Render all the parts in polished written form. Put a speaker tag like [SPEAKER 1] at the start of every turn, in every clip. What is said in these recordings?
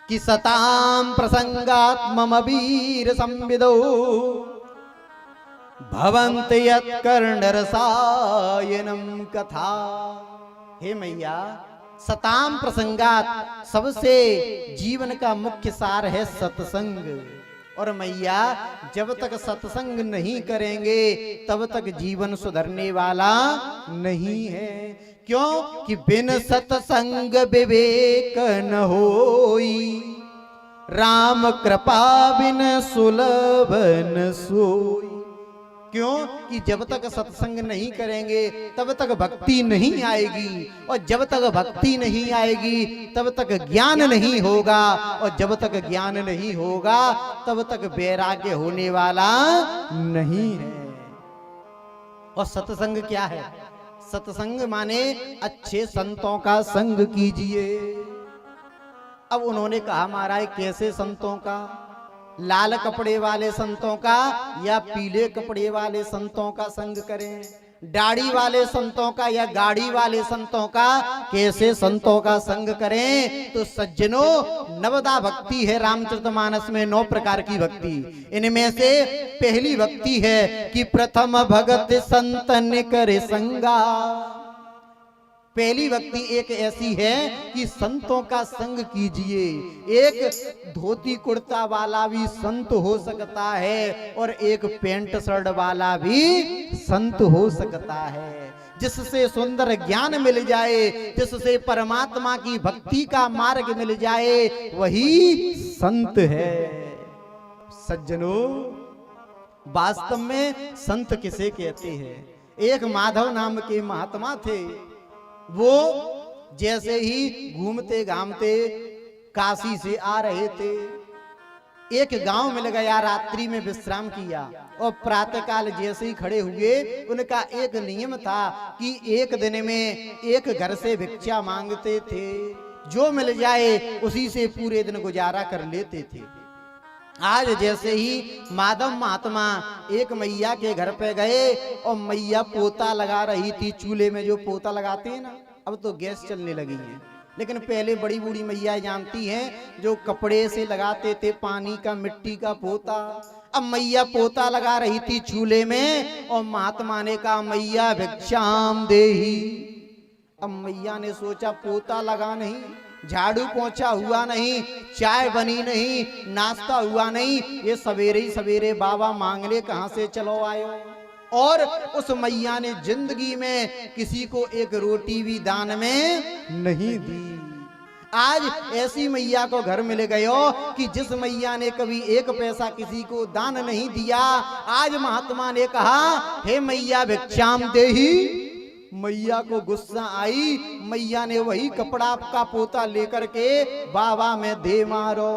[SPEAKER 1] कि सताम प्रसंगात्मवीर संविदो भवंत यत्कर्णरसायनम कथा। हे मैया, सताम प्रसंगात सबसे जीवन का मुख्य सार है सत्संग। और मैया, जब तक सत्संग नहीं करेंगे तब तक जीवन सुधरने वाला नहीं है। क्यों कि बिन सत्संग विवेक न होई, राम कृपा बिन सुलभ न सोई। क्यों कि जब तक सत्संग नहीं करेंगे तब तक भक्ति नहीं आएगी, और जब तक भक्ति नहीं आएगी तब तक ज्ञान नहीं होगा, और जब तक ज्ञान नहीं होगा तब तक वैराग्य होने वाला नहीं है। और सत्संग क्या है? सत्संग माने अच्छे संतों का संग कीजिए। अब उन्होंने कहा महाराज कैसे संतों का? लाल कपड़े वाले संतों का या पीले कपड़े वाले संतों का संग करें? दाढ़ी वाले संतों का या गाड़ी वाले संतों का? कैसे संतों का संग करें? तो सज्जनों, नवदा भक्ति है रामचरितमानस में, 9 प्रकार की भक्ति। इनमें से पहली भक्ति है कि प्रथम भगत संतन करे संगा। पहली भक्ति एक ऐसी है कि संतों का संग कीजिए। एक धोती कुर्ता वाला भी संत हो सकता है और एक पेंट शर्ट वाला भी संत हो सकता है, जिससे सुंदर ज्ञान मिल जाए, जिससे परमात्मा की भक्ति का मार्ग मिल जाए, वही संत है। सज्जनों, वास्तव में संत किसे कहते हैं? एक माधव नाम के महात्मा थे। वो जैसे ही घूमते घामते काशी से आ रहे थे, एक गांव मिल गया, रात्रि में विश्राम किया, और प्रातःकाल जैसे ही खड़े हुए, उनका एक नियम था कि एक दिन में एक घर से भिक्षा मांगते थे, जो मिल जाए उसी से पूरे दिन गुजारा कर लेते थे। आज जैसे ही माधव महात्मा एक मैया के घर पे गए, और मैया पोता लगा रही थी, चूल्हे में जो पोता लगाते हैं ना, अब तो गैस चलने लगी है, लेकिन पहले बड़ी बूढ़ी मैया जानती हैं, जो कपड़े से लगाते थे पानी का, मिट्टी का पोता। अब मैया पोता लगा रही थी चूल्हे में, और महात्मा ने कहा मैया भिक्षाम देही। अब मैया ने सोचा पोता लगा नहीं, झाड़ू पोंछा हुआ नहीं, चाय बनी नहीं, नाश्ता हुआ नहीं, ये सवेरे ही सवेरे बाबा मांगने कहां से चलो आयो। और उस मैया ने जिंदगी में किसी को एक रोटी भी दान में नहीं दी। आज ऐसी मैया को घर मिल गयो कि जिस मैया ने कभी 1 पैसा किसी को दान नहीं दिया, आज महात्मा ने कहा हे मैया भिक्षाम देही। मैया को गुस्सा आई, मैया ने वही कपड़ा का पोता लेकर के बाबा में दे मारो।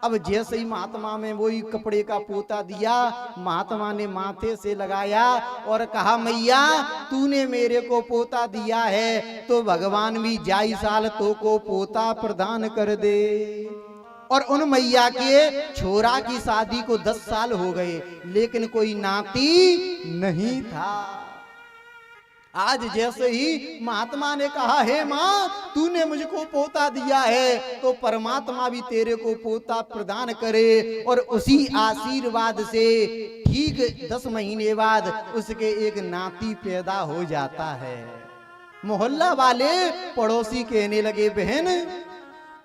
[SPEAKER 1] अब जैसे ही महात्मा में वही कपड़े का पोता दिया, महात्मा ने माथे से लगाया और कहा मैया तूने मेरे को पोता दिया है तो भगवान भी जाई साल तो को पोता प्रदान कर दे। और उन मैया के छोरा की शादी को 10 साल हो गए, लेकिन कोई नाती नहीं था। आज जैसे ही महात्मा ने कहा हे माँ तूने मुझको पोता दिया है, तो परमात्मा भी तेरे को पोता प्रदान करे। और उसी आशीर्वाद से ठीक 10 महीने बाद उसके एक नाती पैदा हो जाता है। मोहल्ला वाले पड़ोसी कहने लगे बहन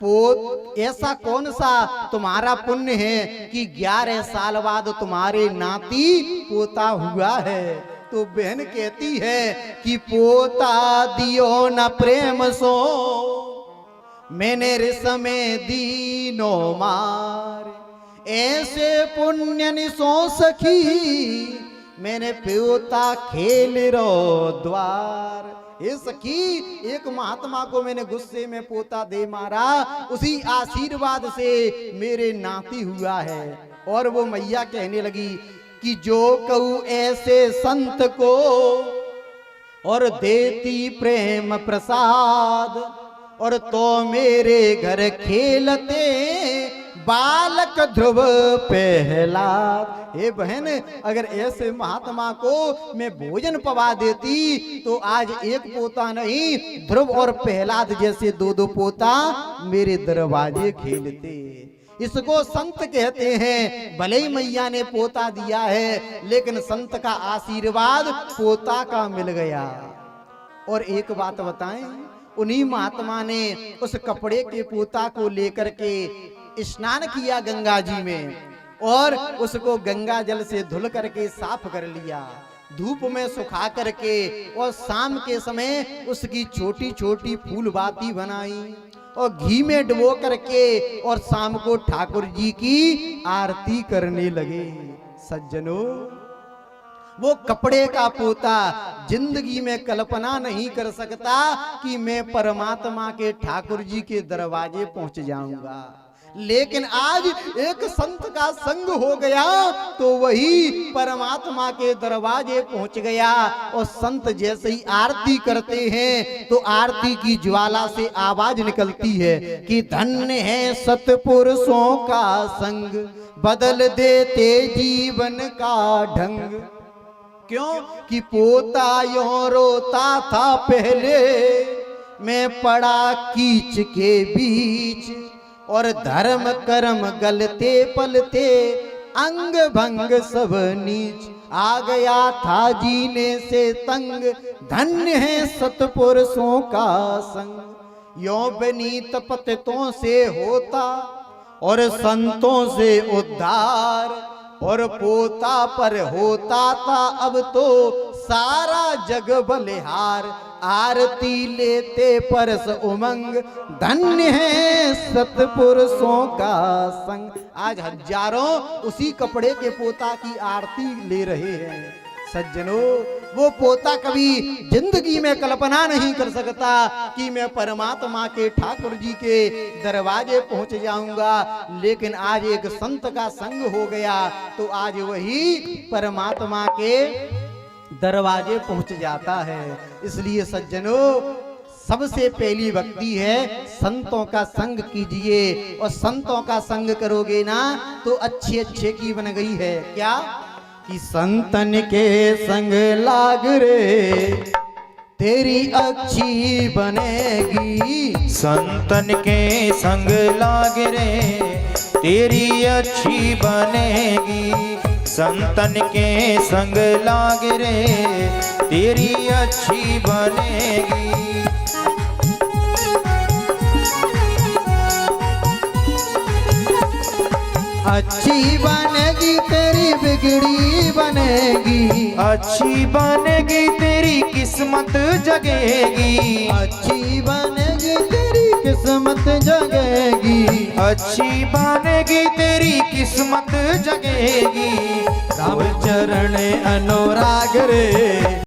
[SPEAKER 1] पोत ऐसा कौन सा तुम्हारा पुण्य है कि 11 साल बाद तुम्हारे नाती पोता हुआ है। तो बहन कहती है कि पोता दियो न प्रेम सो मैंने रिसमे दीनो मार, ऐसे पुण्य निसो सखी मैंने पोता खेल रो द्वार। हे सखी, एक महात्मा को मैंने गुस्से में पोता दे मारा, उसी आशीर्वाद से मेरे नाती हुआ है। और वो मैया कहने लगी कि जो कहूँ ऐसे संत को और देती प्रेम प्रसाद, और तो मेरे घर खेलते बालक ध्रुव प्रहलाद। हे बहन, अगर ऐसे महात्मा को मैं भोजन पवा देती तो आज एक पोता नहीं, ध्रुव और प्रहलाद जैसे दो दो पोता मेरे दरवाजे खेलते। इसको संत कहते हैं। भले ही मैया ने पोता दिया है, लेकिन संत का आशीर्वाद पोता का मिल गया। और एक बात बताएं, उन्हीं महात्मा ने उस कपड़े के पोता को लेकर के स्नान किया गंगा जी में, और उसको गंगा जल से धुल करके साफ कर लिया, धूप में सुखा करके, और शाम के समय उसकी छोटी छोटी फूल बाती बनाई और घी में डुबो करके, और शाम को ठाकुर जी की आरती करने लगे। सज्जनों, वो कपड़े का पोता जिंदगी में कल्पना नहीं कर सकता कि मैं परमात्मा के ठाकुर जी के दरवाजे पहुंच जाऊंगा, लेकिन आज एक संत का संग हो गया तो वही परमात्मा के दरवाजे पहुंच गया। और संत जैसे ही आरती करते हैं तो आरती की ज्वाला से आवाज निकलती है कि धन्य है सतपुरुषों का संग, बदल देते जीवन का ढंग। क्यों कि पोता यो रोता था पहले, मैं पड़ा कीच के बीच, और धर्म कर्म गलते पलते, अंग भंग सब नीच, आ गया था जीने से तंग, धन्य है सतपुरुषों का संग। यो बनीत पतितों से होता और संतों से उद्धार, और पोता पर होता था अब तो सारा जग बलिहार, आरती लेते परस उमंग, धन्य है सतपुरुषों का संग। आज हजारों उसी कपड़े के पोता की आरती ले रहे हैं। सज्जनों, वो पोता कभी जिंदगी में कल्पना नहीं कर सकता कि मैं परमात्मा के ठाकुर जी के दरवाजे पहुंच जाऊंगा, लेकिन आज एक संत का संग हो गया तो आज वही परमात्मा के दरवाजे पहुंच जाता है। इसलिए सज्जनों, सबसे पहली भक्ति है संतों का संग कीजिए, और संतों का संग करोगे ना तो अच्छे अच्छे की बन गई है क्या कि संतन के संग लाग रे तेरी अच्छी बनेगी,
[SPEAKER 2] संतन के संग लाग रे तेरी अच्छी बनेगी, संतन के संग लाग रे तेरी अच्छी बनेगी।
[SPEAKER 1] अच्छी बनेगी तेरी बिगड़ी बनेगी,
[SPEAKER 2] अच्छी बनेगी तेरी किस्मत जगेगी,
[SPEAKER 1] अच्छी बनेगी तेरी किस्मत जगेगी,
[SPEAKER 2] अच्छी बनेगी तेरी किस्मत जगेगी।
[SPEAKER 1] राम चरण अनुराग रे